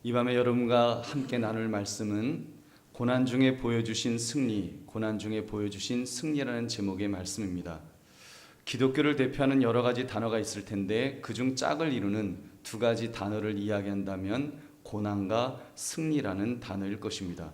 이 밤에 여러분과 함께 나눌 말씀은 고난 중에 보여주신 승리, 고난 중에 보여주신 승리라는 제목의 말씀입니다. 기독교를 대표하는 여러 가지 단어가 있을 텐데 그중 짝을 이루는 두 가지 단어를 이야기한다면 고난과 승리라는 단어일 것입니다.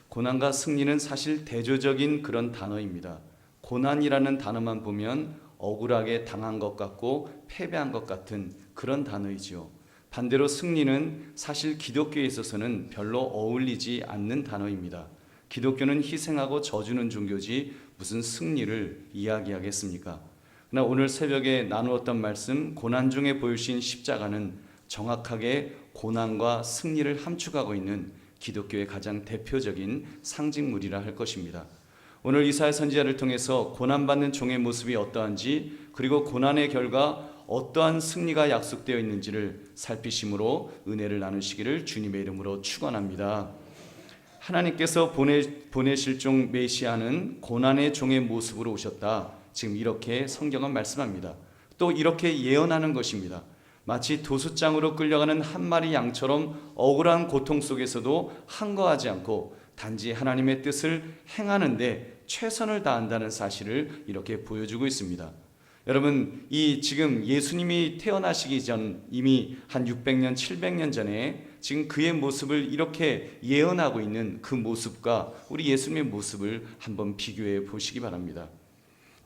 고난과 승리는 사실 대조적인 그런 단어입니다. 고난이라는 단어만 보면 억울하게 당한 것 같고 패배한 것 같은 그런 단어이지요. 반대로 승리는 사실 기독교에 있어서는 별로 어울리지 않는 단어입니다. 기독교는 희생하고 져주는 종교지 무슨 승리를 이야기하겠습니까? 그러나 오늘 새벽에 나누었던 말씀 고난 중에 보여주신 십자가는 정확하게 고난과 승리를 함축하고 있는 기독교의 가장 대표적인 상징물이라 할 것입니다. 오늘 이사야 선지자를 통해서 고난받는 종의 모습이 어떠한지, 그리고 고난의 결과 어떠한 승리가 약속되어 있는지를 살피심으로 은혜를 나누시기를 주님의 이름으로 축원합니다. 하나님께서 보내실 종 메시아는 고난의 종의 모습으로 오셨다. 지금 이렇게 성경은 말씀합니다. 또 이렇게 예언하는 것입니다. 마치 도수장으로 끌려가는 한 마리 양처럼 억울한 고통 속에서도 항거하지 않고 단지 하나님의 뜻을 행하는데 최선을 다한다는 사실을 이렇게 보여주고 있습니다. 여러분, 이 지금 예수님이 태어나시기 전 이미 한 600년, 700년 전에 지금 그의 모습을 이렇게 예언하고 있는 그 모습과 우리 예수님의 모습을 한번 비교해 보시기 바랍니다.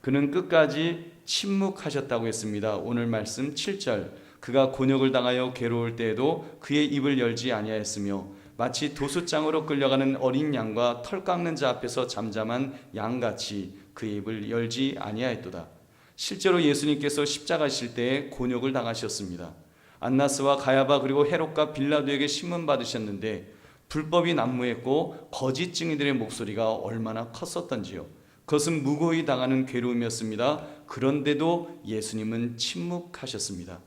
그는 끝까지 침묵하셨다고 했습니다. 오늘 말씀 7절, 그가 곤욕을 당하여 괴로울 때에도 그의 입을 열지 아니하였으며 마치 도수장으로 끌려가는 어린 양과 털 깎는 자 앞에서 잠잠한 양같이 그의 입을 열지 아니하였도다. 실제로 예수님께서 십자가실 때에 곤욕을 당하셨습니다. 안나스와 가야바 그리고 헤롯과 빌라도에게 신문 받으셨는데 불법이 난무했고 거짓 증인들의 목소리가 얼마나 컸었던지요. 그것은 무고히 당하는 괴로움이었습니다. 그런데도 예수님은 침묵하셨습니다.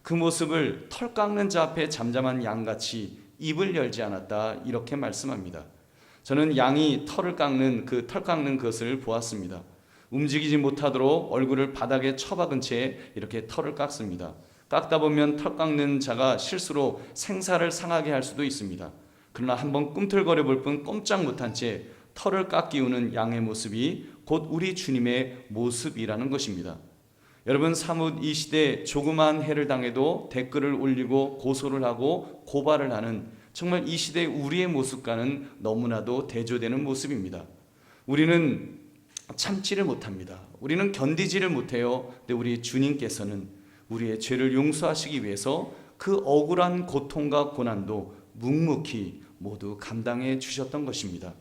그 모습을 털 깎는 자 앞에 잠잠한 양같이 입을 열지 않았다, 이렇게 말씀합니다. 저는 양이 털 깎는 것을 보았습니다. 움직이지 못하도록 얼굴을 바닥에 처박은 채 이렇게 털을 깎습니다. 깎다 보면 털 깎는 자가 실수로 생사를 상하게 할 수도 있습니다. 그러나 한번 꿈틀거려 볼 뿐 꼼짝 못한 채 털을 깎이우는 양의 모습이 곧 우리 주님의 모습이라는 것입니다. 여러분, 사뭇 이 시대에 조그마한 해를 당해도 댓글을 올리고 고소를 하고 고발을 하는, 정말 이 시대의 우리의 모습과는 너무나도 대조되는 모습입니다. 우리는 참지를 못합니다. 우리는 견디지를 못해요. 근데 우리 주님께서는 우리의 죄를 용서하시기 위해서 그 억울한 고통과 고난도 묵묵히 모두 감당해 주셨던 것입니다.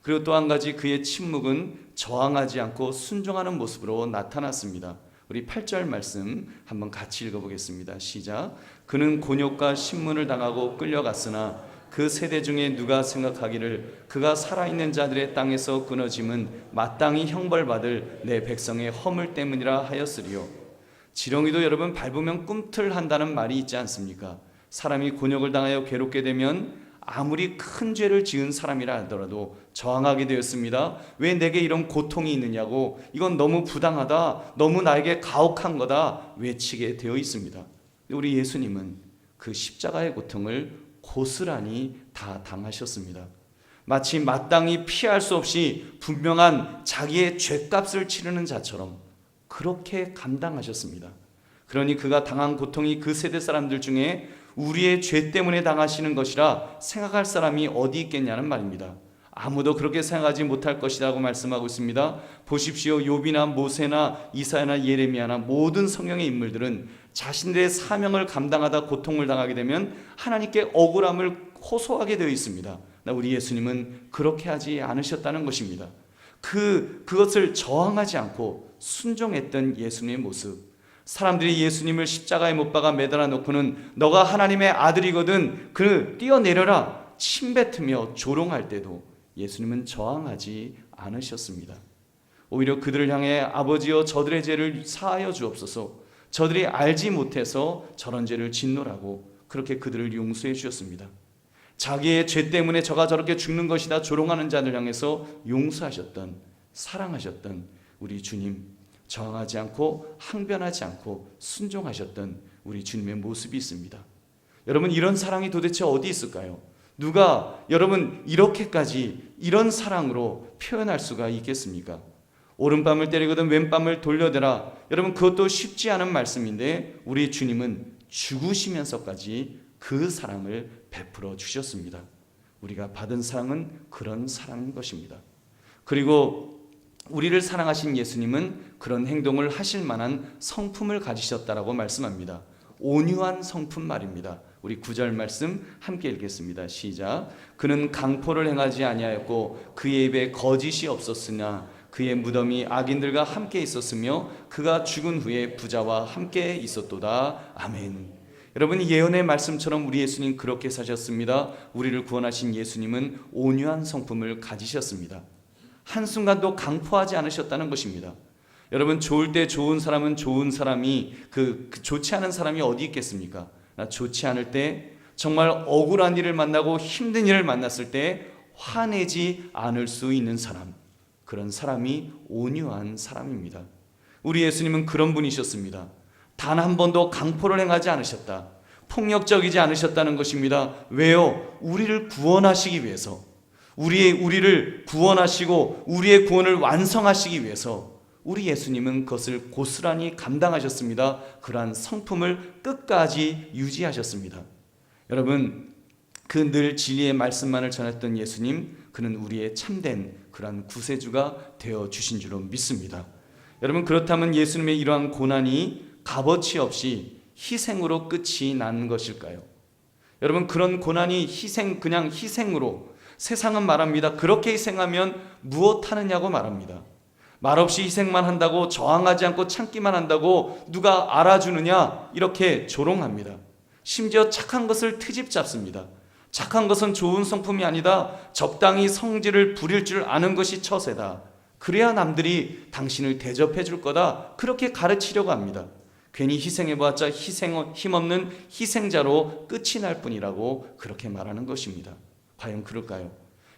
그리고 또 한 가지, 그의 침묵은 저항하지 않고 순종하는 모습으로 나타났습니다. 우리 8절 말씀 한번 같이 읽어보겠습니다. 시작. 그는 곤욕과 신문을 당하고 끌려갔으나 그 세대 중에 누가 생각하기를 그가 살아있는 자들의 땅에서 끊어짐은 마땅히 형벌받을 내 백성의 허물 때문이라 하였으리요. 지렁이도 여러분 밟으면 꿈틀한다는 말이 있지 않습니까? 사람이 곤욕을 당하여 괴롭게 되면 아무리 큰 죄를 지은 사람이라 하더라도 저항하게 되었습니다. 왜 내게 이런 고통이 있느냐고, 이건 너무 부당하다, 너무 나에게 가혹한 거다 외치게 되어 있습니다. 우리 예수님은 그 십자가의 고통을 고스란히 다 당하셨습니다. 마치 마땅히 피할 수 없이 분명한 자기의 죄값을 치르는 자처럼 그렇게 감당하셨습니다. 그러니 그가 당한 고통이 그 세대 사람들 중에 우리의 죄 때문에 당하시는 것이라 생각할 사람이 어디 있겠냐는 말입니다. 아무도 그렇게 생각하지 못할 것이라고 말씀하고 있습니다. 보십시오. 욥이나 모세나 이사야나 예레미야나 모든 성경의 인물들은 자신들의 사명을 감당하다 고통을 당하게 되면 하나님께 억울함을 호소하게 되어 있습니다. 우리 예수님은 그렇게 하지 않으셨다는 것입니다. 그것을 저항하지 않고 순종했던 예수님의 모습. 사람들이 예수님을 십자가에 못 박아 매달아 놓고는 너가 하나님의 아들이거든 그 뛰어내려라 침뱉으며 조롱할 때도 예수님은 저항하지 않으셨습니다. 오히려 그들을 향해 아버지여 저들의 죄를 사하여 주옵소서, 저들이 알지 못해서 저런 죄를 짓노라고 그렇게 그들을 용서해 주셨습니다. 자기의 죄 때문에 저가 저렇게 죽는 것이다 조롱하는 자들 향해서 용서하셨던, 사랑하셨던 우리 주님, 저항하지 않고 항변하지 않고 순종하셨던 우리 주님의 모습이 있습니다. 여러분, 이런 사랑이 도대체 어디 있을까요? 누가 여러분 이렇게까지 이런 사랑으로 표현할 수가 있겠습니까? 오른밤을 때리거든 왼밤을 돌려대라. 여러분, 그것도 쉽지 않은 말씀인데 우리 주님은 죽으시면서까지 그 사랑을 베풀어 주셨습니다. 우리가 받은 사랑은 그런 사랑인 것입니다. 그리고 우리를 사랑하신 예수님은 그런 행동을 하실 만한 성품을 가지셨다라고 말씀합니다. 온유한 성품 말입니다. 우리 9절 말씀 함께 읽겠습니다. 시작. 그는 강포를 행하지 아니하였고 그의 입에 거짓이 없었으나 그의 무덤이 악인들과 함께 있었으며 그가 죽은 후에 부자와 함께 있었도다. 아멘. 여러분, 예언의 말씀처럼 우리 예수님 그렇게 사셨습니다. 우리를 구원하신 예수님은 온유한 성품을 가지셨습니다. 한순간도 강포하지 않으셨다는 것입니다. 여러분, 좋을 때 좋은 사람은 좋은 사람이 좋지 않은 사람이 어디 있겠습니까? 좋지 않을 때 정말 억울한 일을 만나고 힘든 일을 만났을 때 화내지 않을 수 있는 사람, 그런 사람이 온유한 사람입니다. 우리 예수님은 그런 분이셨습니다. 단 한 번도 강포를 행하지 않으셨다. 폭력적이지 않으셨다는 것입니다. 왜요? 우리를 구원하시기 위해서, 우리를 구원하시고 우리의 구원을 완성하시기 위해서 우리 예수님은 그것을 고스란히 감당하셨습니다. 그러한 성품을 끝까지 유지하셨습니다. 여러분, 그 늘 진리의 말씀만을 전했던 예수님, 그는 우리의 참된 그러한 구세주가 되어주신 줄로 믿습니다. 여러분, 그렇다면 예수님의 이러한 고난이 값어치 없이 희생으로 끝이 난 것일까요? 여러분, 그런 고난이 그냥 희생으로, 세상은 말합니다. 그렇게 희생하면 무엇하느냐고 말합니다. 말없이 희생만 한다고, 저항하지 않고 참기만 한다고 누가 알아주느냐, 이렇게 조롱합니다. 심지어 착한 것을 트집 잡습니다. 착한 것은 좋은 성품이 아니다. 적당히 성질을 부릴 줄 아는 것이 처세다. 그래야 남들이 당신을 대접해 줄 거다. 그렇게 가르치려고 합니다. 괜히 희생해봤자 힘없는 희생자로 끝이 날 뿐이라고 그렇게 말하는 것입니다. 과연 그럴까요?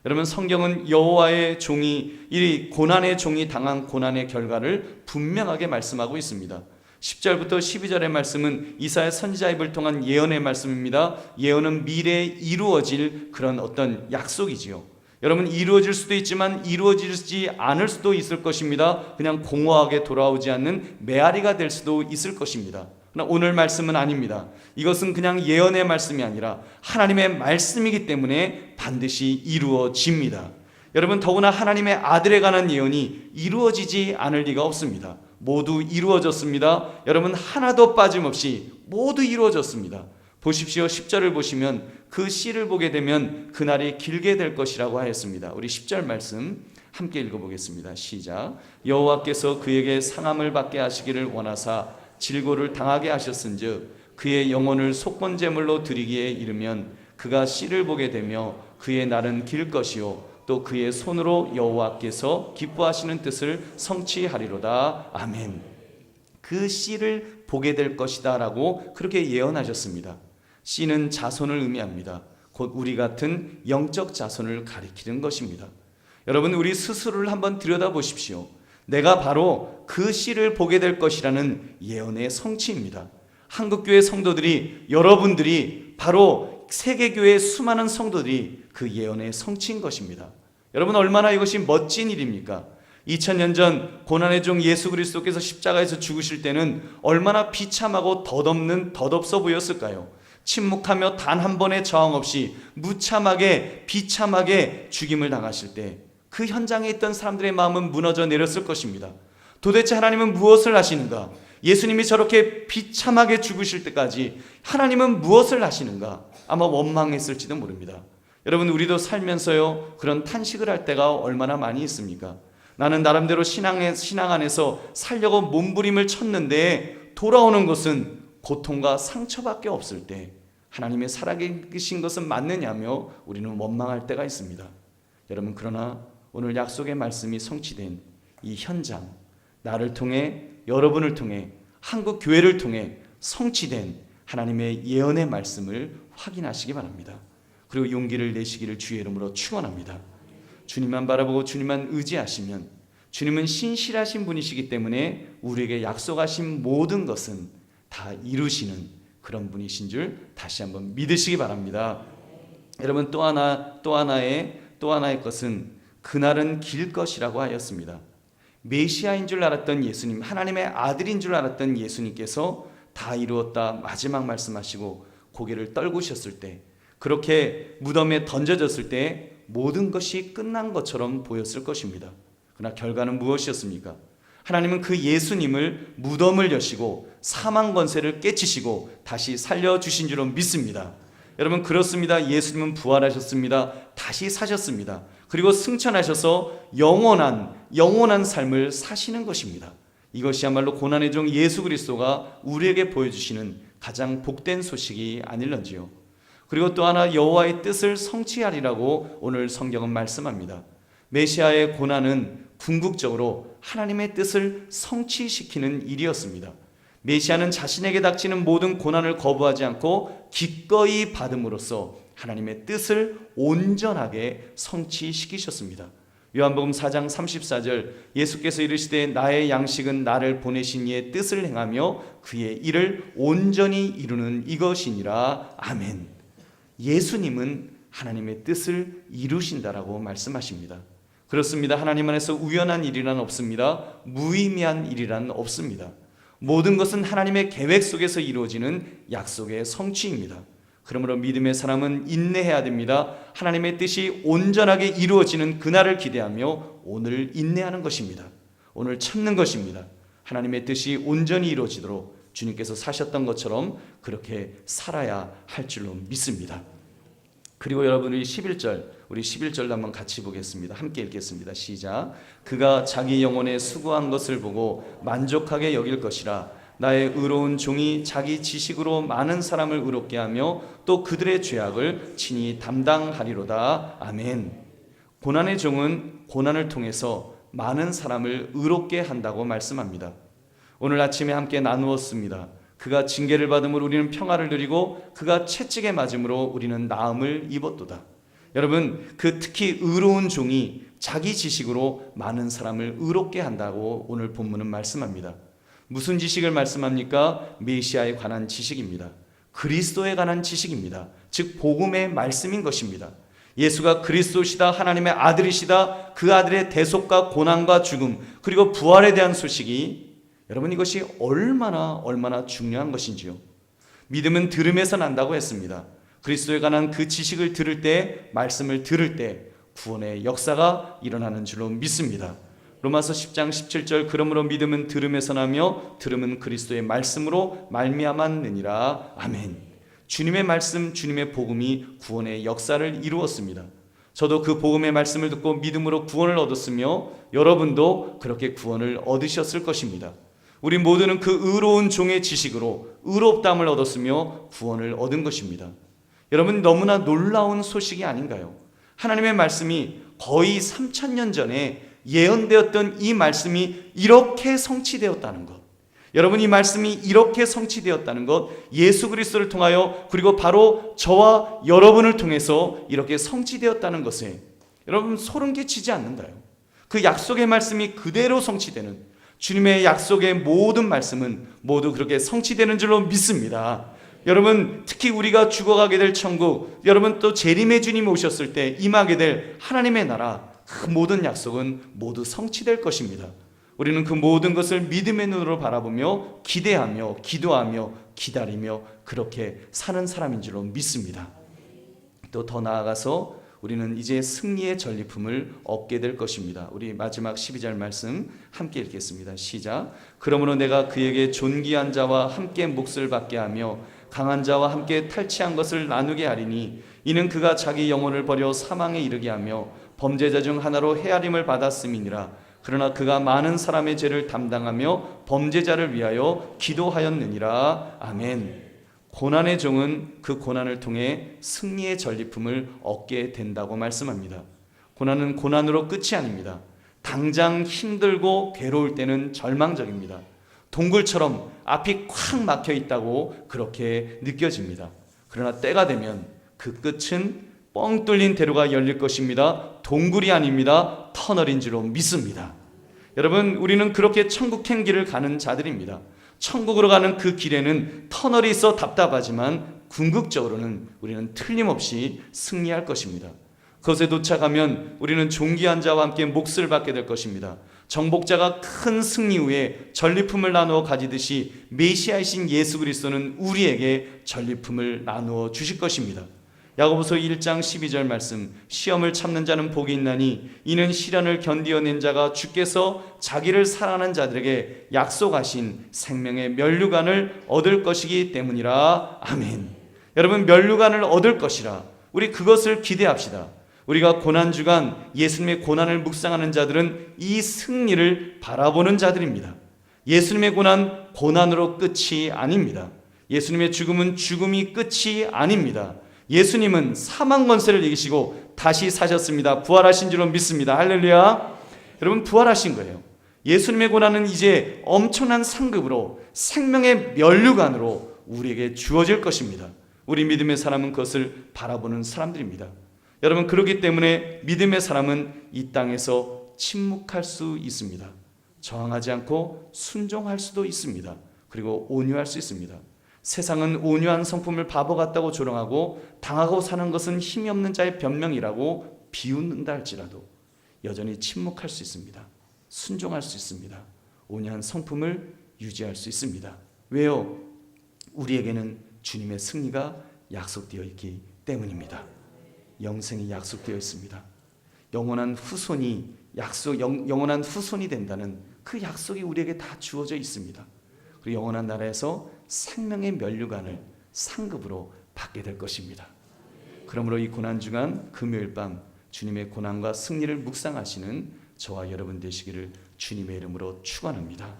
여러분, 성경은 여호와의 종이, 이 고난의 종이 당한 고난의 결과를 분명하게 말씀하고 있습니다. 10절부터 12절의 말씀은 이사야 선지자 입을 통한 예언의 말씀입니다. 예언은 미래에 이루어질 그런 어떤 약속이지요. 여러분, 이루어질 수도 있지만 이루어지지 않을 수도 있을 것입니다. 그냥 공허하게 돌아오지 않는 메아리가 될 수도 있을 것입니다. 그러나 오늘 말씀은 아닙니다. 이것은 그냥 예언의 말씀이 아니라 하나님의 말씀이기 때문에 반드시 이루어집니다. 여러분, 더구나 하나님의 아들에 관한 예언이 이루어지지 않을 리가 없습니다. 모두 이루어졌습니다. 여러분, 하나도 빠짐없이 모두 이루어졌습니다. 보십시오. 10절을 보시면 그 씨를 보게 되면 그날이 길게 될 것이라고 하였습니다. 우리 10절 말씀 함께 읽어보겠습니다. 시작. 여호와께서 그에게 상함을 받게 하시기를 원하사 질고를 당하게 하셨은즉 그의 영혼을 속건제물로 드리기에 이르면 그가 씨를 보게 되며 그의 날은 길 것이요 또 그의 손으로 여호와께서 기뻐하시는 뜻을 성취하리로다. 아멘. 그 씨를 보게 될 것이다 라고 그렇게 예언하셨습니다. 씨는 자손을 의미합니다. 곧 우리 같은 영적 자손을 가리키는 것입니다. 여러분, 우리 스스로를 한번 들여다보십시오. 내가 바로 그 씨를 보게 될 것이라는 예언의 성취입니다. 한국교회 성도들이, 여러분들이 바로 세계교회의 수많은 성도들이 그 예언의 성취인 것입니다. 여러분, 얼마나 이것이 멋진 일입니까? 2000년 전 고난의 종 예수 그리스도께서 십자가에서 죽으실 때는 얼마나 비참하고 덧없어 보였을까요? 침묵하며 단 한 번의 저항 없이 무참하게 비참하게 죽임을 당하실 때 그 현장에 있던 사람들의 마음은 무너져 내렸을 것입니다. 도대체 하나님은 무엇을 하시는가? 예수님이 저렇게 비참하게 죽으실 때까지 하나님은 무엇을 하시는가? 아마 원망했을지도 모릅니다. 여러분, 우리도 살면서요 그런 탄식을 할 때가 얼마나 많이 있습니까? 나는 나름대로 신앙 안에서 살려고 몸부림을 쳤는데 돌아오는 것은 고통과 상처밖에 없을 때 하나님의 살아계신 것은 맞느냐며 우리는 원망할 때가 있습니다. 여러분, 그러나 오늘 약속의 말씀이 성취된 이 현장, 나를 통해, 여러분을 통해, 한국 교회를 통해 성취된 하나님의 예언의 말씀을 확인하시기 바랍니다. 그리고 용기를 내시기를 주의 이름으로 축원합니다. 주님만 바라보고 주님만 의지하시면, 주님은 신실하신 분이시기 때문에 우리에게 약속하신 모든 것은 다 이루시는 그런 분이신 줄 다시 한번 믿으시기 바랍니다. 여러분, 또 하나의 것은 그날은 길 것이라고 하였습니다. 메시아인 줄 알았던 예수님, 하나님의 아들인 줄 알았던 예수님께서 다 이루었다 마지막 말씀하시고 고개를 떨구셨을 때, 그렇게 무덤에 던져졌을 때 모든 것이 끝난 것처럼 보였을 것입니다. 그러나 결과는 무엇이었습니까? 하나님은 그 예수님을 무덤을 여시고 사망 권세를 깨치시고 다시 살려주신 줄로 믿습니다. 여러분, 그렇습니다. 예수님은 부활하셨습니다. 다시 사셨습니다. 그리고 승천하셔서 영원한 삶을 사시는 것입니다. 이것이야말로 고난의 종 예수 그리스도가 우리에게 보여주시는 가장 복된 소식이 아닐런지요. 그리고 또 하나, 여호와의 뜻을 성취하리라고 오늘 성경은 말씀합니다. 메시아의 고난은 궁극적으로 하나님의 뜻을 성취시키는 일이었습니다. 메시아는 자신에게 닥치는 모든 고난을 거부하지 않고 기꺼이 받음으로써 하나님의 뜻을 온전하게 성취시키셨습니다. 요한복음 4장 34절, 예수께서 이르시되 나의 양식은 나를 보내신 이의 뜻을 행하며 그의 일을 온전히 이루는 이것이니라. 아멘. 예수님은 하나님의 뜻을 이루신다라고 말씀하십니다. 그렇습니다. 하나님 안에서 우연한 일이란 없습니다. 무의미한 일이란 없습니다. 모든 것은 하나님의 계획 속에서 이루어지는 약속의 성취입니다. 그러므로 믿음의 사람은 인내해야 됩니다. 하나님의 뜻이 온전하게 이루어지는 그날을 기대하며 오늘 인내하는 것입니다. 오늘 참는 것입니다. 하나님의 뜻이 온전히 이루어지도록 주님께서 사셨던 것처럼 그렇게 살아야 할 줄로 믿습니다. 그리고 여러분, 우리 11절도 한번 같이 보겠습니다. 함께 읽겠습니다. 시작. 그가 자기 영혼에 수고한 것을 보고 만족하게 여길 것이라. 나의 의로운 종이 자기 지식으로 많은 사람을 의롭게 하며 또 그들의 죄악을 친히 담당하리로다. 아멘. 고난의 종은 고난을 통해서 많은 사람을 의롭게 한다고 말씀합니다. 오늘 아침에 함께 나누었습니다. 그가 징계를 받음으로 우리는 평화를 누리고 그가 채찍에 맞음으로 우리는 나음을 입었도다. 여러분, 특히 의로운 종이 자기 지식으로 많은 사람을 의롭게 한다고 오늘 본문은 말씀합니다. 무슨 지식을 말씀합니까? 메시아에 관한 지식입니다. 그리스도에 관한 지식입니다. 즉 복음의 말씀인 것입니다. 예수가 그리스도시다, 하나님의 아들이시다, 그 아들의 대속과 고난과 죽음 그리고 부활에 대한 소식이, 여러분, 이것이 얼마나 중요한 것인지요. 믿음은 들음에서 난다고 했습니다. 그리스도에 관한 그 지식을 들을 때, 말씀을 들을 때 구원의 역사가 일어나는 줄로 믿습니다. 로마서 10장 17절, 그러므로 믿음은 들음에서 나며 들음은 그리스도의 말씀으로 말미암았느니라. 아멘. 주님의 말씀, 주님의 복음이 구원의 역사를 이루었습니다. 저도 그 복음의 말씀을 듣고 믿음으로 구원을 얻었으며 여러분도 그렇게 구원을 얻으셨을 것입니다. 우리 모두는 그 의로운 종의 지식으로 의롭다함을 얻었으며 구원을 얻은 것입니다. 여러분, 너무나 놀라운 소식이 아닌가요? 하나님의 말씀이 거의 3000년 전에 예언되었던 이 말씀이 이렇게 성취되었다는 것, 여러분, 이 말씀이 이렇게 성취되었다는 것, 예수 그리스도를 통하여 그리고 바로 저와 여러분을 통해서 이렇게 성취되었다는 것에 여러분 소름 끼치지 않는가요? 그 약속의 말씀이 그대로 성취되는, 주님의 약속의 모든 말씀은 모두 그렇게 성취되는 줄로 믿습니다. 여러분, 특히 우리가 죽어가게 될 천국, 여러분 또 재림의 주님 오셨을 때 임하게 될 하나님의 나라, 그 모든 약속은 모두 성취될 것입니다. 우리는 그 모든 것을 믿음의 눈으로 바라보며 기대하며 기도하며 기다리며 그렇게 사는 사람인 줄로 믿습니다. 또 더 나아가서 우리는 이제 승리의 전리품을 얻게 될 것입니다. 우리 마지막 12절 말씀 함께 읽겠습니다. 시작. 그러므로 내가 그에게 존귀한 자와 함께 몫을 받게 하며 강한 자와 함께 탈취한 것을 나누게 하리니 이는 그가 자기 영혼을 버려 사망에 이르게 하며 범죄자 중 하나로 헤아림을 받았음이니라. 그러나 그가 많은 사람의 죄를 담당하며 범죄자를 위하여 기도하였느니라. 아멘. 고난의 종은 그 고난을 통해 승리의 전리품을 얻게 된다고 말씀합니다. 고난은 고난으로 끝이 아닙니다. 당장 힘들고 괴로울 때는 절망적입니다. 동굴처럼 앞이 콱 막혀 있다고 그렇게 느껴집니다. 그러나 때가 되면 그 끝은 뻥 뚫린 대로가 열릴 것입니다. 동굴이 아닙니다. 터널인 줄로 믿습니다. 여러분, 우리는 그렇게 천국 행길을 가는 자들입니다. 천국으로 가는 그 길에는 터널이 있어 답답하지만 궁극적으로는 우리는 틀림없이 승리할 것입니다. 그것에 도착하면 우리는 존귀한 자와 함께 몫을 받게 될 것입니다. 정복자가 큰 승리 후에 전리품을 나누어 가지듯이 메시아이신 예수 그리스도는 우리에게 전리품을 나누어 주실 것입니다. 야고보서 1장 12절 말씀, 시험을 참는 자는 복이 있나니 이는 시련을 견디어낸 자가 주께서 자기를 사랑하는 자들에게 약속하신 생명의 면류관을 얻을 것이기 때문이라. 아멘. 여러분, 면류관을 얻을 것이라, 우리 그것을 기대합시다. 우리가 고난주간 예수님의 고난을 묵상하는 자들은 이 승리를 바라보는 자들입니다. 예수님의 고난, 고난으로 끝이 아닙니다. 예수님의 죽음은 죽음이 끝이 아닙니다. 예수님은 사망 권세를 이기시고 다시 사셨습니다. 부활하신 줄로 믿습니다. 할렐루야. 여러분, 부활하신 거예요. 예수님의 고난은 이제 엄청난 상급으로 생명의 면류관으로 우리에게 주어질 것입니다. 우리 믿음의 사람은 그것을 바라보는 사람들입니다. 여러분, 그렇기 때문에 믿음의 사람은 이 땅에서 침묵할 수 있습니다. 저항하지 않고 순종할 수도 있습니다. 그리고 온유할 수 있습니다. 세상은 온유한 성품을 바보 같다고 조롱하고 당하고 사는 것은 힘이 없는 자의 변명이라고 비웃는다 할지라도 여전히 침묵할 수 있습니다. 순종할 수 있습니다. 온유한 성품을 유지할 수 있습니다. 왜요? 우리에게는 주님의 승리가 약속되어 있기 때문입니다. 영생이 약속되어 있습니다. 영원한 후손이 영원한 후손이 된다는 그 약속이 우리에게 다 주어져 있습니다. 그리고 영원한 나라에서 생명의 면류관을 상급으로 받게 될 것입니다. 그러므로 이 고난주간 금요일 밤 주님의 고난과 승리를 묵상하시는 저와 여러분 되시기를 주님의 이름으로 축원합니다.